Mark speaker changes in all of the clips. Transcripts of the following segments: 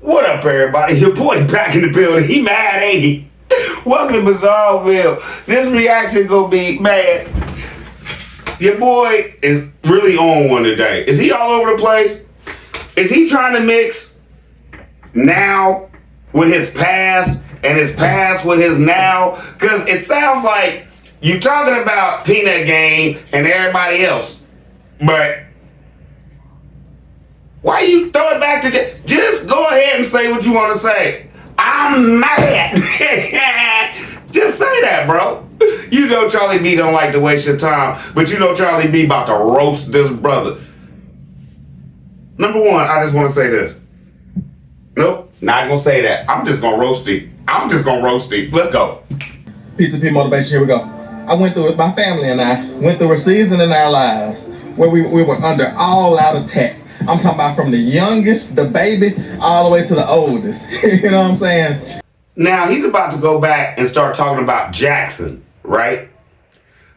Speaker 1: What up, everybody? Your boy back in the building. He mad, ain't he? Welcome to Bizarreville. This reaction gonna be mad. Your boy is really on one today. Is he all over the place? Is he trying to mix now with his past and his past with his now? Because it sounds like you talking about Peanut Game and everybody else, but why you throw it back to just go ahead and say what you want to say. I'm mad. Just say that, bro. You know Charlie B don't like to waste your time, but you know Charlie B about to roast this brother. Number one, I just want to say this. Nope, not gonna say that. I'm just gonna roast it. Let's go.
Speaker 2: P2P motivation, here we go. I went through it, my family and I went through a season in our lives where we were under all out attack. I'm talking about from the youngest, the baby, all the way to the oldest. You know what I'm saying?
Speaker 1: Now, he's about to go back and start talking about Jackson, right?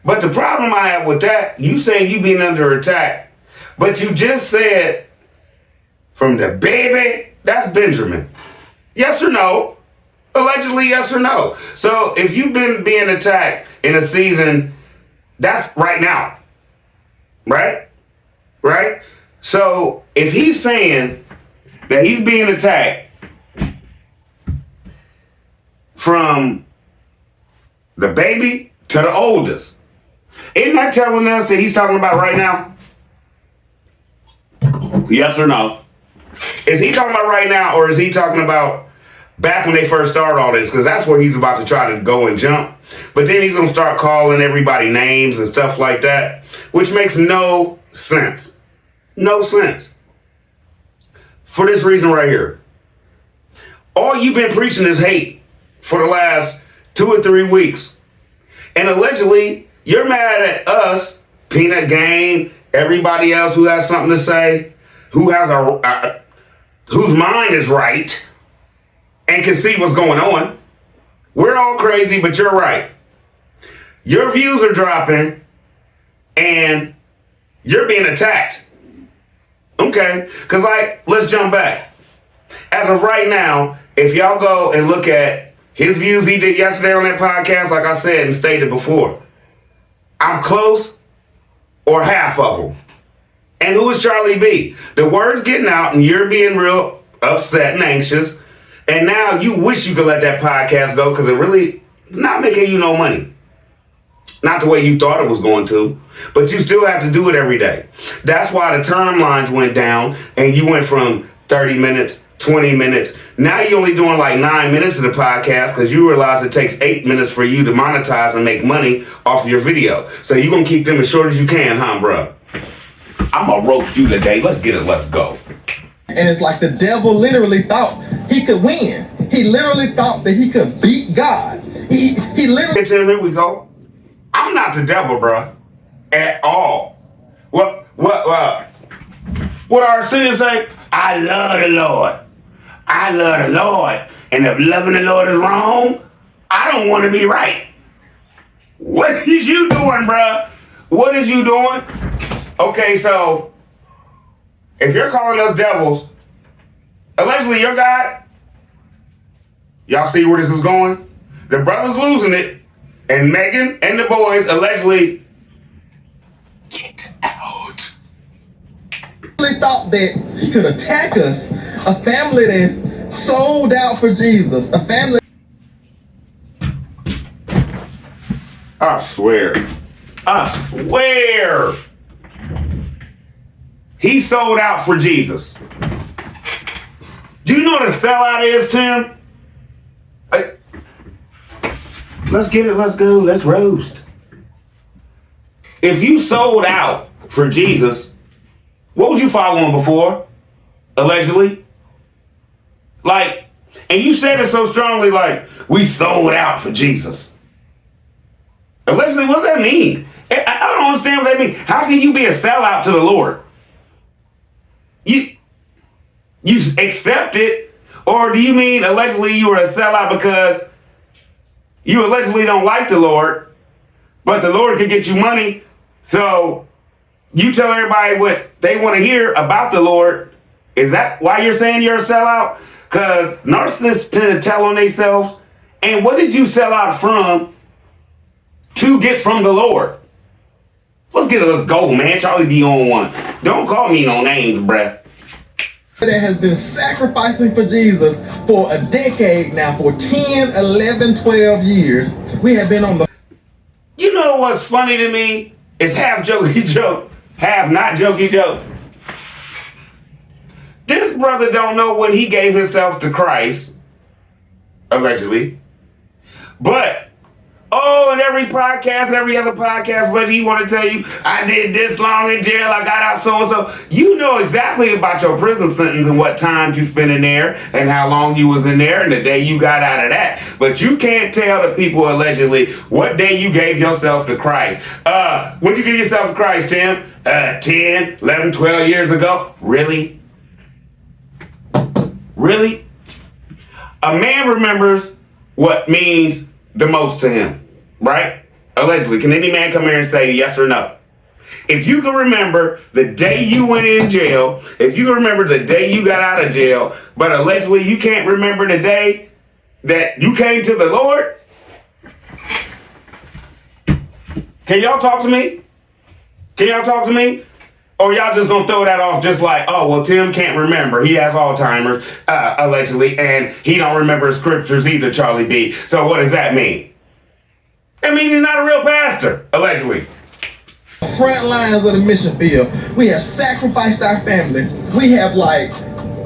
Speaker 1: But the problem I have with that, you saying you being under attack, but you just said from the baby, that's Benjamin. Yes or no? Allegedly, yes or no? So if you've been being attacked in a season, that's right now, right? Right? So if he's saying that he's being attacked from the baby to the oldest, isn't that telling us that he's talking about right now? Yes or no? Is he talking about right now, or is he talking about back when they first started all this? Because that's where he's about to try to go and jump. But then he's going to start calling everybody names and stuff like that, which makes no sense. No sense. For this reason right here. All you've been preaching is hate for the last 2 or 3 weeks. And allegedly, you're mad at us, Peanut Game, everybody else who has something to say, who has whose mind is right and can see what's going on. We're all crazy, but you're right. Your views are dropping and you're being attacked. Okay, because let's jump back. As of right now, if y'all go and look at his views he did yesterday on that podcast, like I said and stated before, I'm close or half of them. And who is Charlie B? The word's getting out and you're being real upset and anxious. And now you wish you could let that podcast go because it really is not making you no money. Not the way you thought it was going to, but you still have to do it every day. That's why the timelines went down and you went from 30 minutes, 20 minutes. Now you're only doing like 9 minutes of the podcast because you realize it takes 8 minutes for you to monetize and make money off of your video. So you're going to keep them as short as you can, huh, bro? I'm going to roast you today. Let's get it. Let's go.
Speaker 2: And it's like the devil literally thought he could win. He literally thought that he could beat God. He literally...
Speaker 1: Here we go. I'm not the devil, bro, at all. What our singers say? I love the Lord. I love the Lord. And if loving the Lord is wrong, I don't want to be right. What is you doing, bro? What is you doing? Okay, so if you're calling us devils, allegedly you're God. Y'all see where this is going? The brother's losing it. And Megan and the boys allegedly get out.
Speaker 2: Really thought that he could attack us. A family that's sold out for Jesus. A family.
Speaker 1: I swear. He sold out for Jesus. Do you know what a sellout is, Tim? Let's get it, let's go, let's roast. If you sold out for Jesus, what was you following before? Allegedly? And you said it so strongly, we sold out for Jesus. Allegedly, what does that mean? I don't understand what that means. How can you be a sellout to the Lord? You accept it, or do you mean allegedly you were a sellout because you allegedly don't like the Lord, but the Lord can get you money, so you tell everybody what they want to hear about the Lord. Is that why you're saying you're a sellout? Because narcissists tend to tell on themselves. And what did you sell out from to get from the Lord? Let's go, man. Charlie D on one. Don't call me no names, bruh.
Speaker 2: That has been sacrificing for Jesus for a decade now, for 10, 11, 12 years. We have been on the...
Speaker 1: You know what's funny to me? It's half jokey joke, half not jokey joke. This brother don't know when he gave himself to Christ, allegedly. But, in every podcast, every other podcast, what he want to tell you, I did this long in jail, I got out so-and-so. You know exactly about your prison sentence and what time you spent in there and how long you was in there and the day you got out of that. But you can't tell the people allegedly what day you gave yourself to Christ. When you give yourself to Christ, Tim? 10, 11, 12 years ago? Really? Really? A man remembers what means the most to him, right? Allegedly. Can any man come here and say yes or no? If you can remember the day you went in jail, if you can remember the day you got out of jail, but allegedly you can't remember the day that you came to the Lord, can y'all talk to me? Can y'all talk to me? Or y'all just gonna throw that off just like, oh, well, Tim can't remember. He has Alzheimer's, allegedly, and he don't remember scriptures either, Charlie B. So what does that mean? That means he's not a real pastor, allegedly.
Speaker 2: Front lines of the mission field. We have sacrificed our family. We have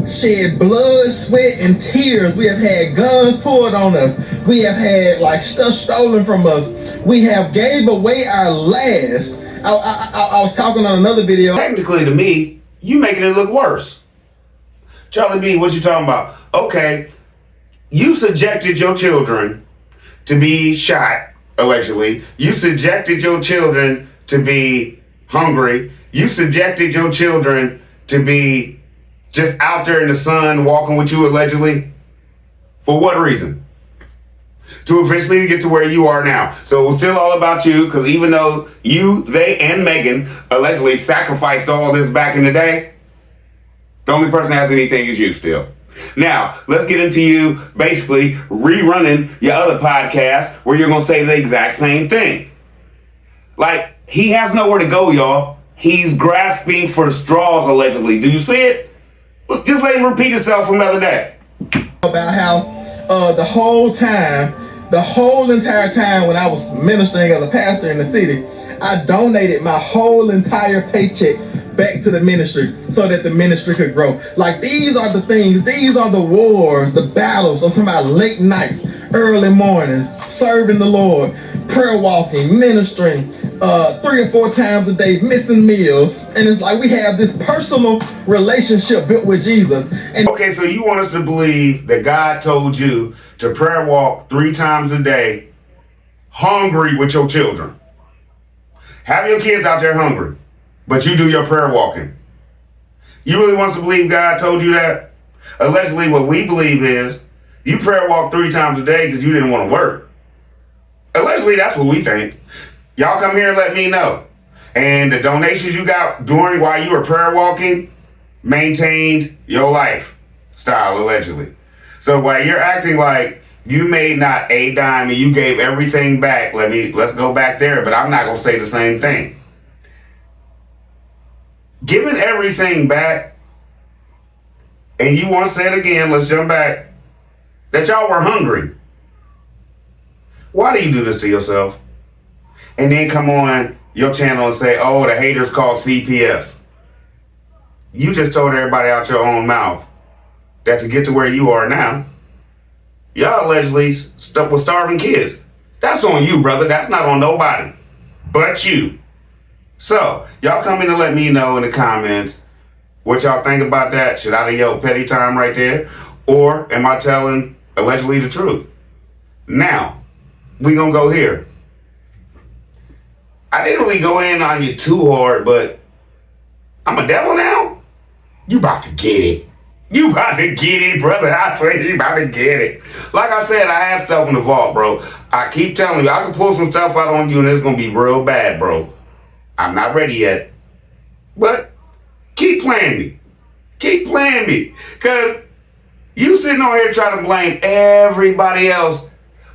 Speaker 2: shed blood, sweat, and tears. We have had guns pulled on us. We have had stuff stolen from us. We have gave away our last. I was talking on another video.
Speaker 1: Technically, to me, you making it look worse. Charlie B, what you talking about? Okay, you subjected your children to be shot, allegedly. You subjected your children to be hungry. You subjected your children to be just out there in the sun walking with you, allegedly. For what reason? To eventually get to where you are now. So it was still all about you, because even though you, they, and Megan allegedly sacrificed all this back in the day, the only person that has anything is you still. Now, let's get into you basically rerunning your other podcast where you're going to say the exact same thing. He has nowhere to go, y'all. He's grasping for straws, allegedly. Do you see it? Look, just let him repeat himself from another day.
Speaker 2: About how the whole entire time when I was ministering as a pastor in the city, I donated my whole entire paycheck back to the ministry so that the ministry could grow. These are the things, these are the wars, the battles. I'm talking about late nights, early mornings, serving the Lord, prayer walking, ministering, 3 or 4 times a day, missing meals. And it's we have this personal relationship built with Jesus. And
Speaker 1: okay, so you want us to believe that God told you to prayer walk 3 times a day, hungry with your children. Have your kids out there hungry, but you do your prayer walking. You really want us to believe God told you that? Allegedly, what we believe is you prayer walk 3 times a day because you didn't want to work. Allegedly, that's what we think. Y'all come here and let me know. And the donations you got during while you were prayer walking maintained your lifestyle, allegedly. So while you're acting like you made not a dime and you gave everything back, let's go back there, but I'm not gonna say the same thing. Giving everything back, and you want to say it again, let's jump back, that y'all were hungry. Why do you do this to yourself? And then come on your channel and say, oh, the haters called CPS. You just told everybody out your own mouth that to get to where you are now, y'all allegedly stuck with starving kids. That's on you, brother. That's not on nobody but you. So, y'all come in and let me know in the comments what y'all think about that. Should I have yelled petty time right there? Or am I telling allegedly the truth? Now, we gonna go here. I didn't really go in on you too hard, but I'm a devil now? You about to get it. You about to get it, brother. I swear you about to get it. Like I said, I had stuff in the vault, bro. I keep telling you, I can pull some stuff out on you and it's going to be real bad, bro. I'm not ready yet. But keep playing me. Keep playing me. Because You sitting on here trying to blame everybody else,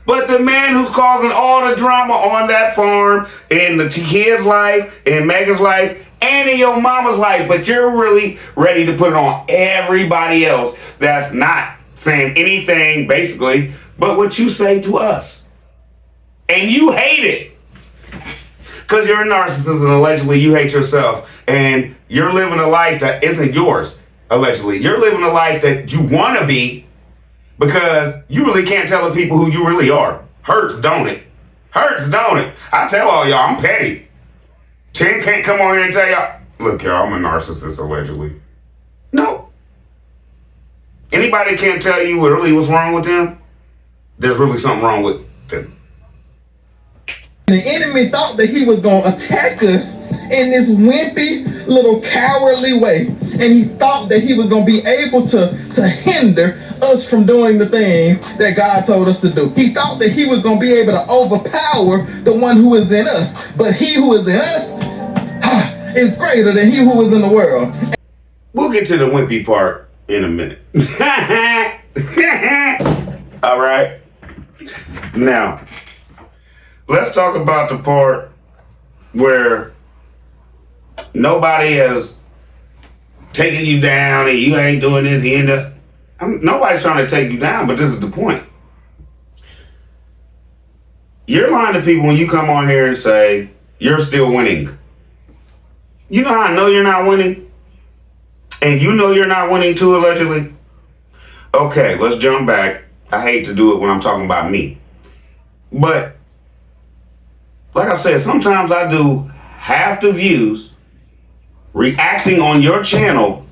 Speaker 1: but the man who's causing all the drama on that farm, in the kid's life, in Megan's life, and in your mama's life, but you're really ready to put it on everybody else that's not saying anything, basically, but what you say to us. And you hate it. Because you're a narcissist and allegedly you hate yourself. And you're living a life that isn't yours, allegedly. You're living a life that you want to be because you really can't tell the people who you really are. Hurts, don't it? Hurts, don't it? I tell all y'all, I'm petty. Tim can't come on here and tell y'all, look, y'all, I'm a narcissist, allegedly. No. Anybody can't tell you really what's wrong with them? There's really something wrong with them.
Speaker 2: The enemy thought that he was going to attack us in this wimpy, little cowardly way. And he thought that he was going to be able to hinder us from doing the things that God told us to do. He thought that he was going to be able to overpower the one who is in us. But he who is in us is greater than he who is in the world.
Speaker 1: We'll get to the wimpy part in a minute. All right. Now, let's talk about the part where nobody has taken you down and you ain't doing this, you end up. Nobody's trying to take you down, but this is the point. You're lying to people when you come on here and say you're still winning. You know how I know you're not winning? And you know you're not winning too, allegedly? Okay, let's jump back. I hate to do it when I'm talking about me. But like I said, sometimes I do half the views reacting on your channel,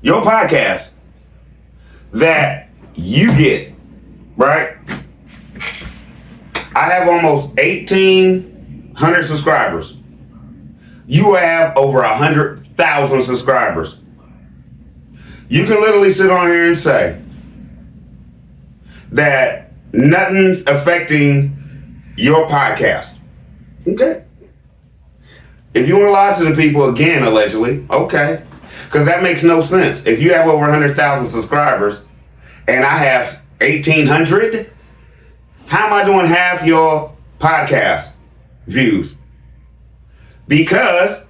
Speaker 1: your podcast, that you get, right? I have almost 1,800 subscribers. You have over 100,000 subscribers. You can literally sit on here and say that nothing's affecting your podcast. Okay. If you want to lie to the people again, allegedly, okay. Because that makes no sense. If you have over 100,000 subscribers and I have 1,800, how am I doing half your podcast views? Because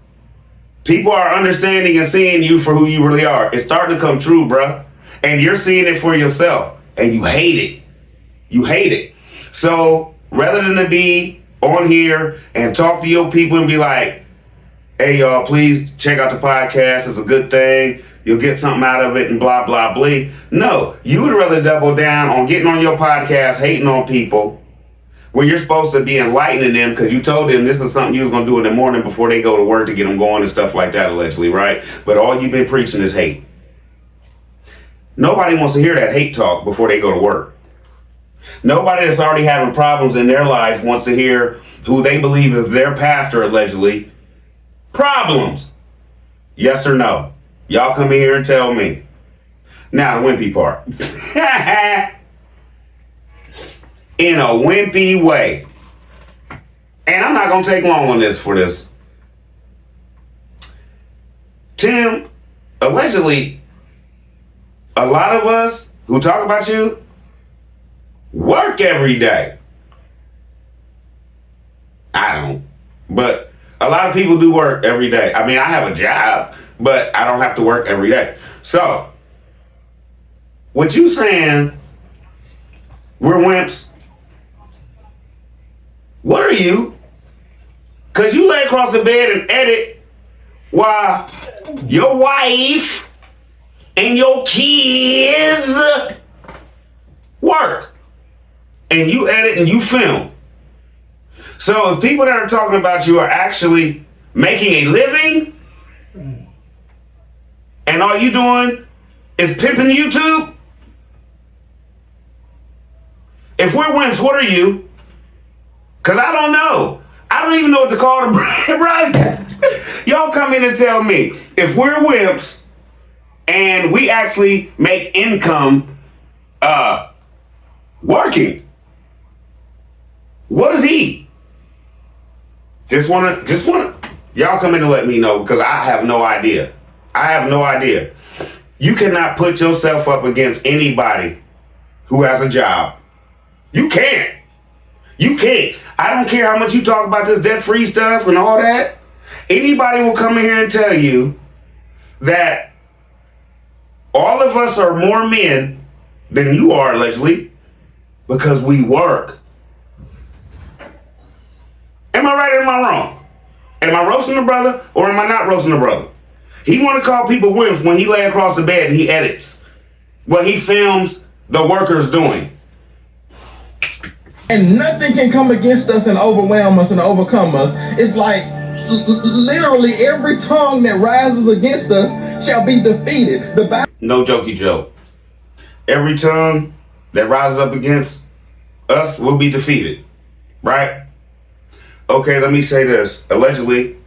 Speaker 1: people are understanding and seeing you for who you really are. It's starting to come true, bruh. And you're seeing it for yourself. And you hate it. You hate it. So rather than to be on here and talk to your people and be like, hey, y'all, please check out the podcast. It's a good thing. You'll get something out of it and blah, blah, blah. No, you would rather double down on getting on your podcast, hating on people, when you're supposed to be enlightening them because you told them this is something you was going to do in the morning before they go to work to get them going and stuff like that, allegedly, right? But all you've been preaching is hate. Nobody wants to hear that hate talk before they go to work. Nobody that's already having problems in their life wants to hear who they believe is their pastor, allegedly, problems. Yes or no? Y'all come in here and tell me. Now the wimpy part. In a wimpy way. And I'm not going to take long on this for this. Tim, allegedly, a lot of us who talk about you work every day. I don't. But a lot of people do work every day. I mean, I have a job, but I don't have to work every day. So, what you saying, we're wimps. What are you? Because you lay across the bed and edit while your wife and your kids work. And you edit and you film. So if people that are talking about you are actually making a living and all you doing is pimping YouTube, if we're wimps, what are you? Because I don't know. I don't even know what to call the right. Y'all come in and tell me if we're wimps and we actually make income working, what is he? Just wanna y'all come in and let me know because I have no idea. I have no idea. You cannot put yourself up against anybody who has a job. You can't. You can't. I don't care how much you talk about this debt-free stuff and all that. Anybody will come in here and tell you that all of us are more men than you are, allegedly, because we work. Am I right or am I wrong? Am I roasting the brother or am I not roasting the brother? He want to call people wimps when he lay across the bed and he edits what he films the workers doing.
Speaker 2: And nothing can come against us and overwhelm us and overcome us. It's like literally every tongue that rises against us shall be defeated.
Speaker 1: No jokey joke. Every tongue that rises up against us will be defeated. Right? Okay, let me say this. Allegedly,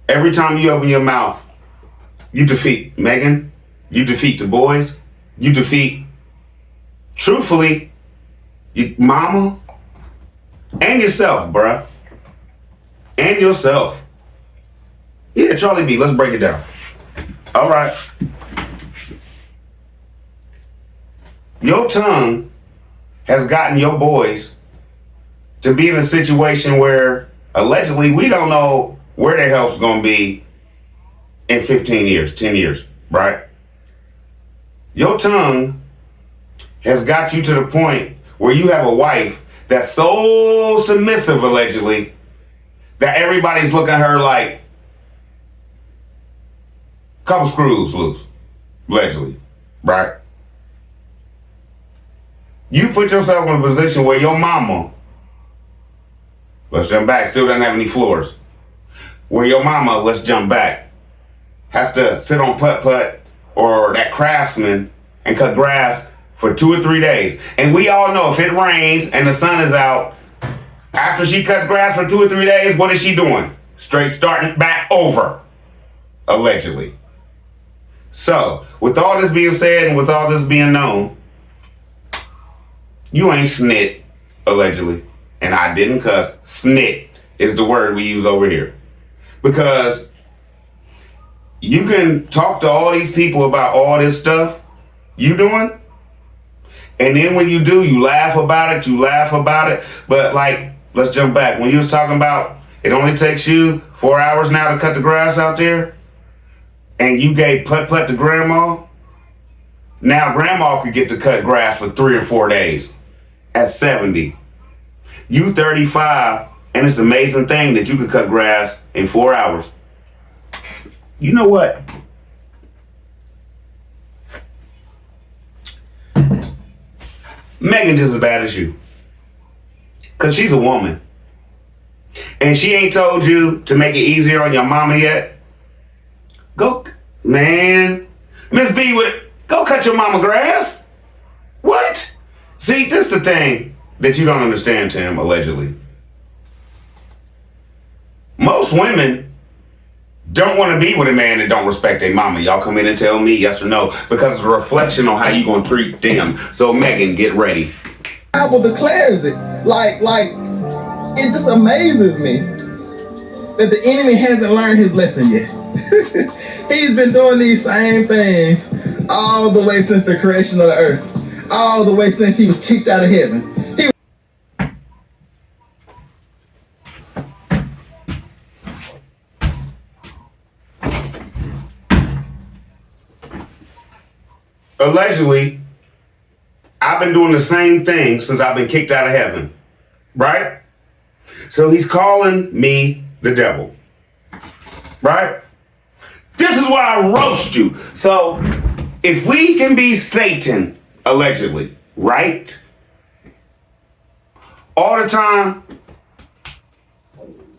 Speaker 1: every time you open your mouth, you defeat Megan, you defeat the boys, you defeat, truthfully, your mama, and yourself, bruh. And yourself. Yeah, Charlie B, let's break it down. All right. Your tongue has gotten your boys to be in a situation where allegedly we don't know where their help's gonna be in 15 years, 10 years, right? Your tongue has got you to the point where you have a wife that's so submissive, allegedly, that everybody's looking at her like couple screws loose, allegedly, right? You put yourself in a position where your mama, let's jump back, still doesn't have any floors. Where your mama, let's jump back, has to sit on putt-putt or that Craftsman and cut grass for 2 or 3 days. And we all know if it rains and the sun is out, after she cuts grass for 2 or 3 days, what is she doing? Straight starting back over, allegedly. So, with all this being said and with all this being known, you ain't snit, allegedly. And I didn't cuss. Snit is the word we use over here. Because you can talk to all these people about all this stuff you doing, and then when you do, you laugh about it, but like, let's jump back. When you was talking about it only takes you 4 hours now to cut the grass out there, and you gave putt-putt to grandma, now grandma could get to cut grass for 3 or 4 days at 70. You 35, and it's an amazing thing that you could cut grass in 4 hours. You know what? Megan just as bad as you. Because she's a woman. And she ain't told you to make it easier on your mama yet. Go, man. Miss B, go cut your mama grass. What? See, this is the thing that you don't understand, Tim, allegedly. Most women don't want to be with a man that don't respect their mama. Y'all come in and tell me yes or no, because it's a reflection on how you gonna treat them. So Megan, get ready.
Speaker 2: The Bible declares it. Like it just amazes me that the enemy hasn't learned his lesson yet. He's been doing these same things all the way since the creation of the earth, all the way since he was kicked out of heaven.
Speaker 1: Allegedly, I've been doing the same thing since I've been kicked out of heaven, right? So he's calling me the devil, right? This is why I roast you. So if we can be Satan, allegedly, right? All the time,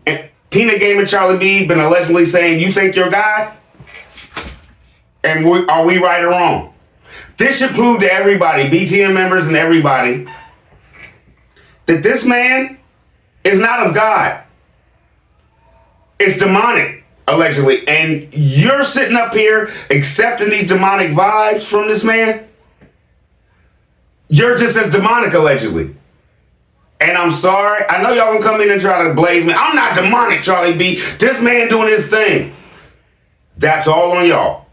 Speaker 1: and Peanut Game and Charlie B been allegedly saying, you think you're God? And are we right or wrong? This should prove to everybody, BTM members and everybody, that this man is not of God. It's demonic, allegedly. And you're sitting up here accepting these demonic vibes from this man. You're just as demonic, allegedly. And I'm sorry. I know y'all gonna come in and try to blaze me. I'm not demonic, Charlie B. This man doing his thing. That's all on y'all.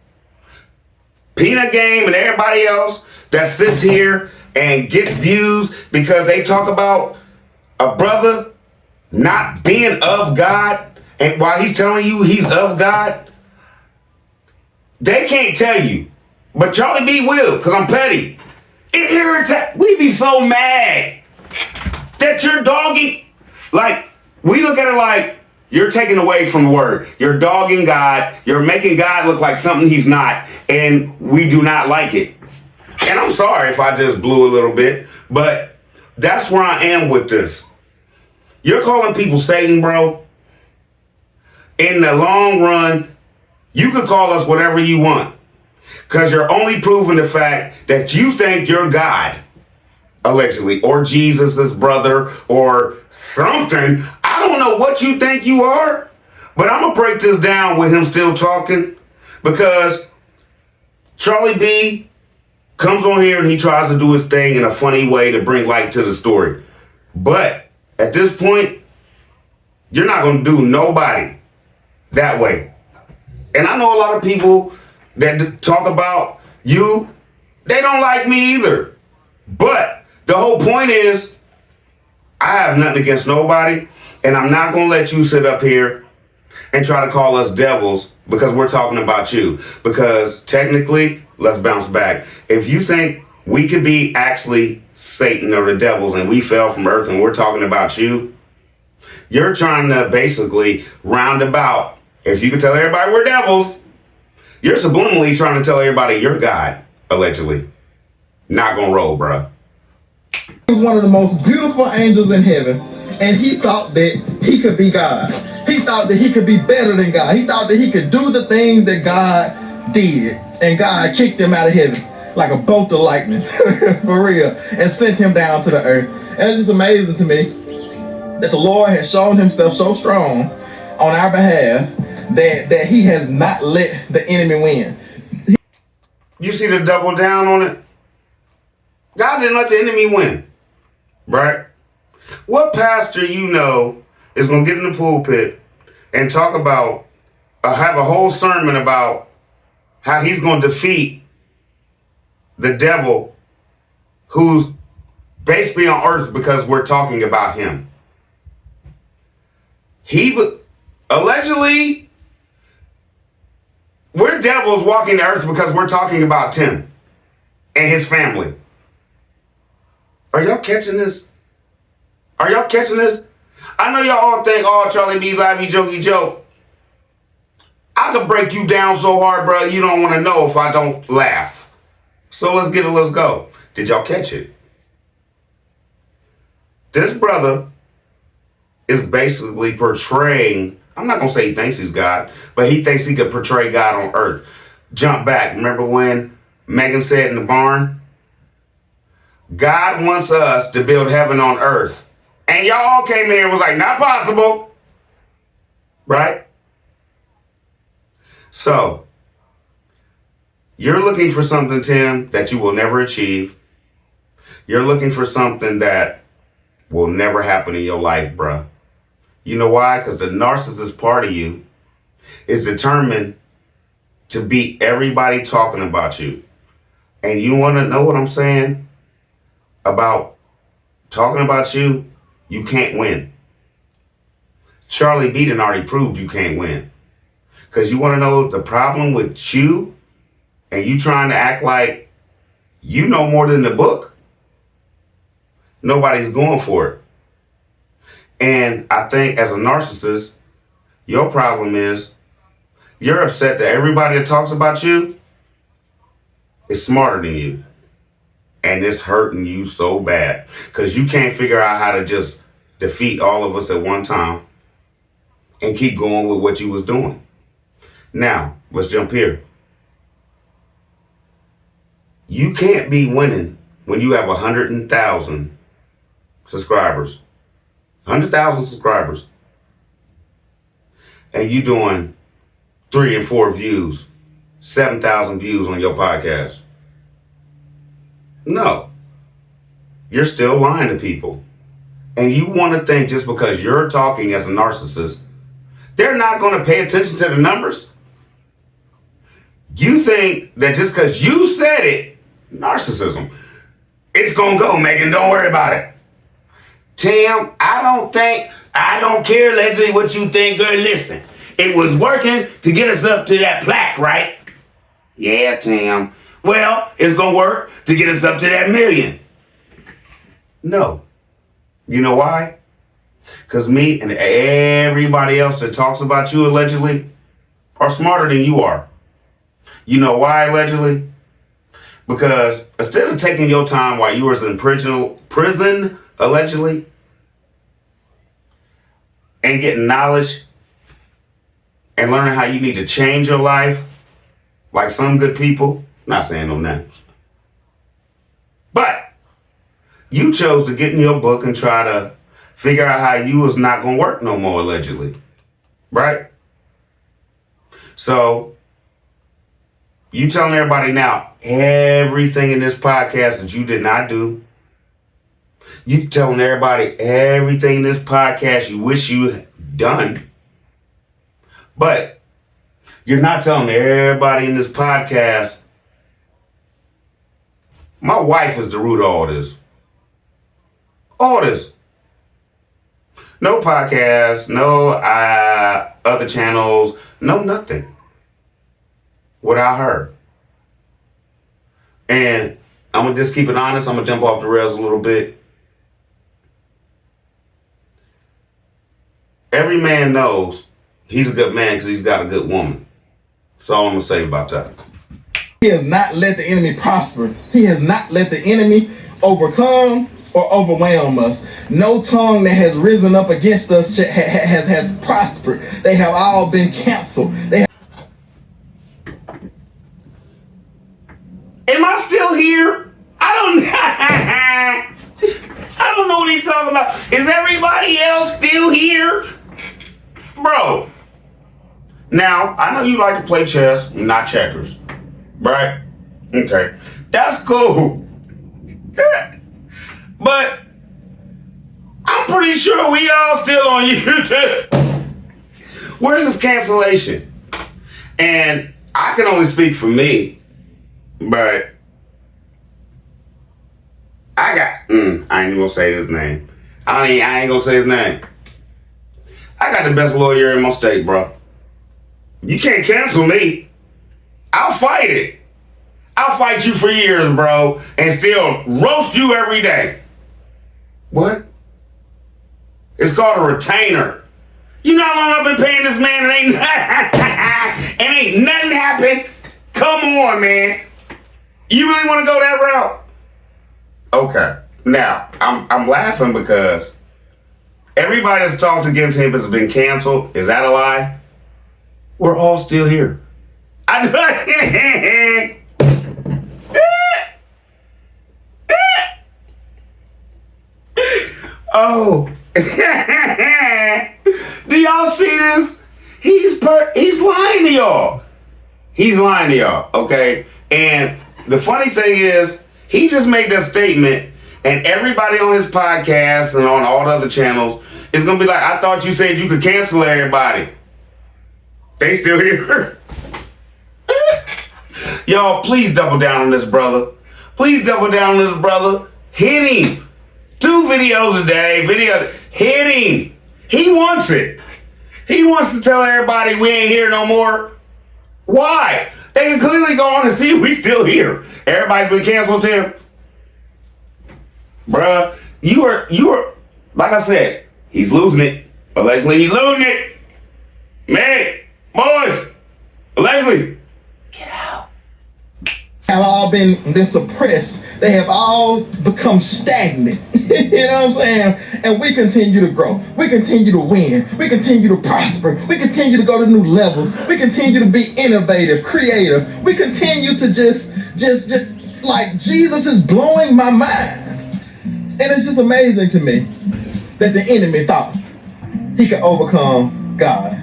Speaker 1: Peanut Game and everybody else that sits here and gets views because they talk about a brother not being of God, and while he's telling you he's of God, they can't tell you. But Charlie B will, because I'm petty. It irritates. We be so mad that you're dogging. Like, we look at it like you're taking away from the word. You're dogging God. You're making God look like something he's not. And we do not like it. And I'm sorry if I just blew a little bit. But that's where I am with this. You're calling people Satan, bro. In the long run, you could call us whatever you want. Because you're only proving the fact that you think you're God, allegedly, or Jesus' brother, or something. I don't know what you think you are, but I'm going to break this down with him still talking, because Charlie B comes on here and he tries to do his thing in a funny way to bring light to the story. But at this point, you're not going to do nobody that way. And I know a lot of people that talk about you, they don't like me either. But the whole point is, I have nothing against nobody, and I'm not going to let you sit up here and try to call us devils because we're talking about you. Because technically, let's bounce back. If you think we could be actually Satan or the devils and we fell from earth and we're talking about you, you're trying to basically roundabout, if you could tell everybody we're devils, you're subliminally trying to tell everybody you're God, allegedly. Not gonna roll, bro.
Speaker 2: He was one of the most beautiful angels in heaven, and he thought that he could be God. He thought that he could be better than God. He thought that he could do the things that God did, and God kicked him out of heaven like a bolt of lightning, for real, and sent him down to the earth. And it's just amazing to me that the Lord has shown himself so strong on our behalf that he has not let the enemy win.
Speaker 1: You see the double down on it? God didn't let the enemy win, right? What pastor you know is going to get in the pulpit and talk about, have a whole sermon about how he's going to defeat the devil who's basically on earth because we're talking about him? Allegedly, we're devils walking the earth because we're talking about Tim and his family. Are y'all catching this? Are y'all catching this? I know y'all all think, oh, Charlie B, lively, jokey joke. I could break you down so hard, bro, you don't want to know if I don't laugh. So let's go. Did y'all catch it? This brother is basically portraying, I'm not going to say he thinks he's God, but he thinks he could portray God on earth. Jump back. Remember when Megan said in the barn, God wants us to build heaven on earth. And y'all all came in and was like, not possible. Right? So, you're looking for something, Tim, that you will never achieve. You're looking for something that will never happen in your life, bruh. You know why? Because the narcissist part of you is determined to beat everybody talking about you. And you want to know what I'm saying about talking about you? You can't win. Charlie B done already proved you can't win. Because you want to know the problem with you and you trying to act like you know more than the book? Nobody's going for it. And I think as a narcissist, your problem is you're upset that everybody that talks about you is smarter than you. And it's hurting you so bad because you can't figure out how to just defeat all of us at one time and keep going with what you was doing. Now, let's jump here. You can't be winning when you have 100,000 subscribers. 100,000 subscribers. And you doing 3 and 4 views, 7,000 views on your podcast. No. You're still lying to people. And you want to think just because you're talking as a narcissist, they're not going to pay attention to the numbers. You think that just because you said it, narcissism, it's going to go, Megan. Don't worry about it. Tim, I don't care, Leslie, what you think or listen. It was working to get us up to that plaque, right? Yeah, Tim. Well, it's going to work to get us up to that million. No. You know why? Because me and everybody else that talks about you allegedly are smarter than you are. You know why, allegedly? Because instead of taking your time while you was in prison, allegedly, and getting knowledge and learning how you need to change your life, like some good people, not saying no names, but you chose to get in your book and try to figure out how you was not going to work no more, allegedly, right? So you telling everybody now everything in this podcast that you did not do. You telling everybody everything in this podcast you wish you had done. But you're not telling everybody in this podcast, my wife is the root of all this. All this. No podcast, no other channels, no nothing. Without her. And I'm going to just keep it honest. I'm going to jump off the rails a little bit. Every man knows he's a good man because he's got a good woman. That's all I'm going to say about that.
Speaker 2: He has not let the enemy prosper. He has not let the enemy overcome or overwhelm us. No tongue that has risen up against us has prospered. They have all been canceled.
Speaker 1: Am I still here? I don't know what he's talking about. Is everybody else still here? Bro. Now, I know you like to play chess, not checkers. Right? Okay. That's cool. But I'm pretty sure we all still on YouTube. Where's this cancellation? And I can only speak for me. But I ain't even gonna say his name. I ain't gonna say his name. I got the best lawyer in my state, bro. You can't cancel me. I'll fight it. I'll fight you for years, bro, and still roast you every day. What? It's called a retainer. You know how long I've been paying this man and ain't nothing happened? Come on, man. You really want to go that route? Okay. Now, I'm laughing because everybody that's talked against him has been canceled. Is that a lie? We're all still here. Oh. Do y'all see this? He's lying to y'all. He's lying to y'all, okay? And the funny thing is, he just made that statement, and everybody on his podcast and on all the other channels is going to be like, I thought you said you could cancel everybody. They still here. Y'all, please double down on this brother. Please double down on this brother. Hit him. 2 videos a day. Hit him. He wants it. He wants to tell everybody we ain't here no more. Why? They can clearly go on and see we still here. Everybody's been canceled, Tim. Bruh, you are, like I said, he's losing it. Allegedly, he's losing it. Man, boys, allegedly, get out.
Speaker 2: Have all been suppressed. They have all become stagnant. You know what I'm saying? And we continue to grow. We continue to win. We continue to prosper. We continue to go to new levels. We continue to be innovative, creative. We continue to just like Jesus is blowing my mind. And it's just amazing to me that the enemy thought he could overcome God.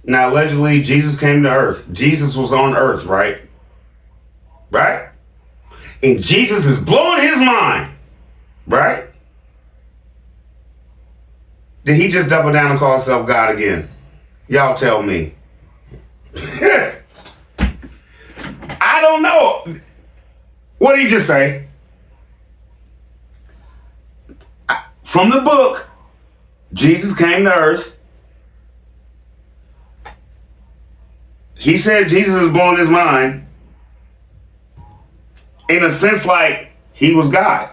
Speaker 1: Now, allegedly, Jesus came to earth. Jesus was on earth, right? Right? And Jesus is blowing his mind. Right? Did he just double down and call himself God again? Y'all tell me. don't know. What did he just say? From the book, Jesus came to earth. He said Jesus is blowing his mind. In a sense, like he was God.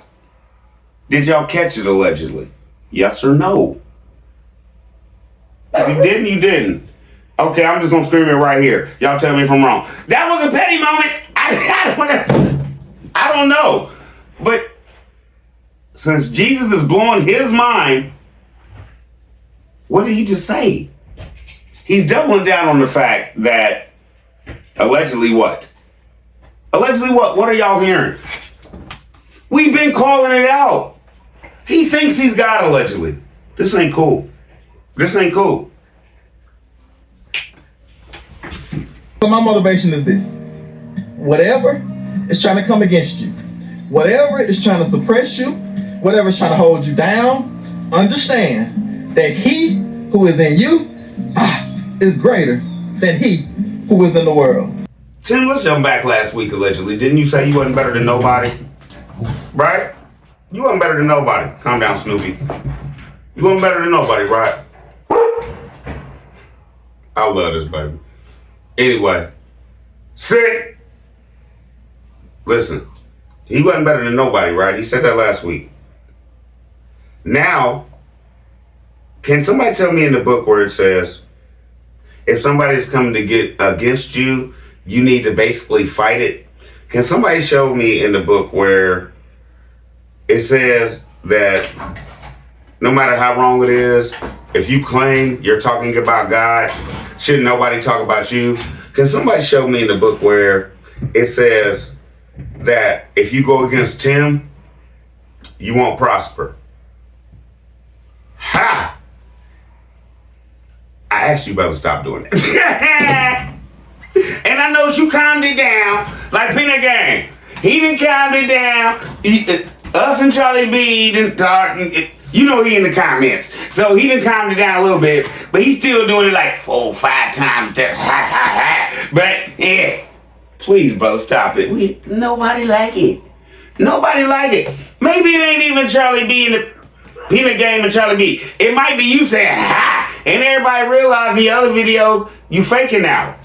Speaker 1: Did y'all catch it allegedly? Yes or no? If you didn't, you didn't. Okay, I'm just gonna scream it right here. Y'all tell me if I'm wrong. That was a petty moment. I don't know. But since Jesus is blowing his mind, what did he just say? He's doubling down on the fact that allegedly what? Allegedly what? What are y'all hearing? We've been calling it out. He thinks he's God allegedly. This ain't cool. This ain't cool.
Speaker 2: So my motivation is this. Whatever is trying to come against you, whatever is trying to suppress you, whatever is trying to hold you down, understand that he who is in you is greater than he who is in the world.
Speaker 1: Tim, let's jump back last week allegedly. Didn't you say you wasn't better than nobody? Right? You wasn't better than nobody. Calm down, Snoopy. You wasn't better than nobody, right? I love this baby. Anyway, sit. Listen, he wasn't better than nobody, right? He said that last week. Now, can somebody tell me in the book where it says, if somebody's coming to get against you, you need to basically fight it? Can somebody show me in the book where it says that no matter how wrong it is, if you claim you're talking about God, shouldn't nobody talk about you? Can somebody show me in the book where it says that if you go against Tim, you won't prosper? Ha! I asked you brother stop doing that. And I know you calmed it down like Peanut Gang. He done calmed it down. Us and Charlie B didn't. You know he in the comments. So he done calmed it down a little bit, but he's still doing it like 4 or 5 times. Ha ha ha. But yeah, please, brother, stop it. Nobody like it. Nobody like it. Maybe it ain't even Charlie B in the Peanut Game and Charlie B. It might be you saying ha, and everybody realizing the other videos you faking now.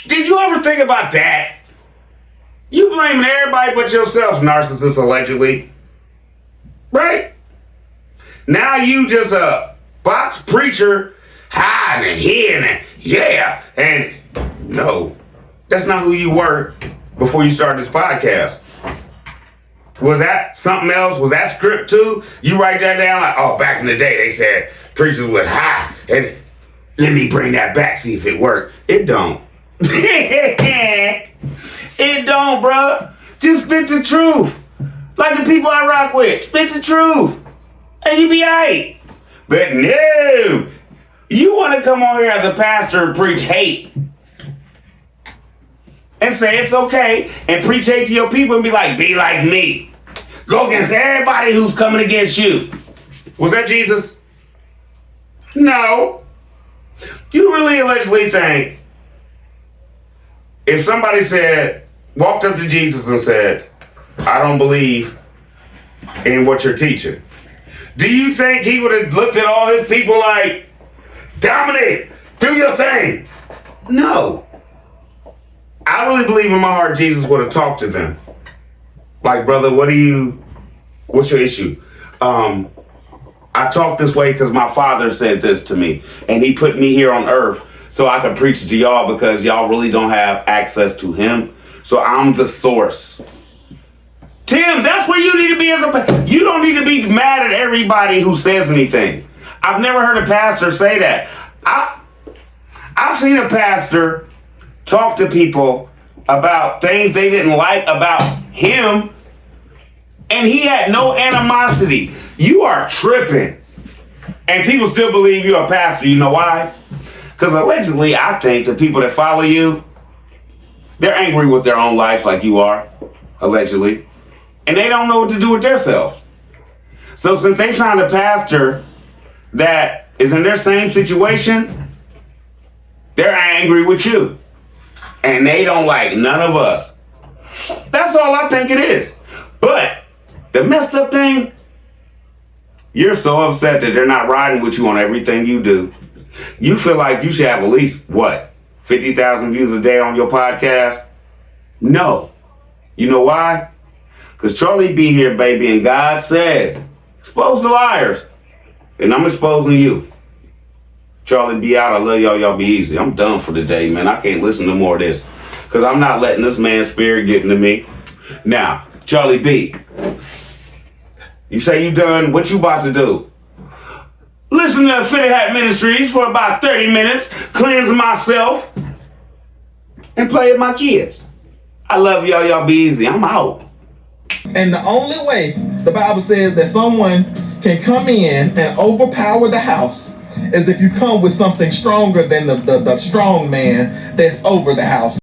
Speaker 1: Did you ever think about that? You blaming everybody but yourself, narcissist allegedly. Right? Now you just a box preacher, hiding and hidden and yeah. And no, that's not who you were before you started this podcast. Was that something else? Was that script too? You write that down like, oh, back in the day they said preachers would hide. And let me bring that back, see if it worked. It don't. It don't, bruh. Just spit the truth. Like the people I rock with. Spit the truth. And you be alright. But no. You want to come on here as a pastor and preach hate. And say it's okay. And preach hate to your people and be like me. Go against everybody who's coming against you. Was that Jesus? No. You really allegedly think if somebody walked up to Jesus and said, I don't believe in what you're teaching, do you think he would have looked at all his people like, dominate, do your thing? No. I really believe in my heart Jesus would have talked to them. Like, brother, what's your issue? I talk this way because my father said this to me, and he put me here on earth so I could preach to y'all because y'all really don't have access to him. So I'm the source. Tim, that's where you need to be you don't need to be mad at everybody who says anything. I've never heard a pastor say that. I've seen a pastor talk to people about things they didn't like about him, and he had no animosity. You are tripping. And people still believe you're a pastor. You know why? Because allegedly, I think the people that follow you, they're angry with their own life like you are, allegedly. And they don't know what to do with themselves. So since they found a pastor that is in their same situation, they're angry with you. And they don't like none of us. That's all I think it is. But the messed up thing, you're so upset that they're not riding with you on everything you do. You feel like you should have at least, 50,000 views a day on your podcast? No. You know why? Because Charlie B here, baby, and God says, expose the liars. And I'm exposing you. Charlie B out. I love y'all. Y'all be easy. I'm done for the day, man. I can't listen to more of this. Because I'm not letting this man's spirit get into me. Now, Charlie B, you say you done. What you about to do? Listen to Fitted Hat Ministries for about 30 minutes. Cleanse myself. And play with my kids. I love y'all. Y'all be easy. I'm out.
Speaker 2: And the only way the Bible says that someone can come in and overpower the house is if you come with something stronger than the strong man that's over the house.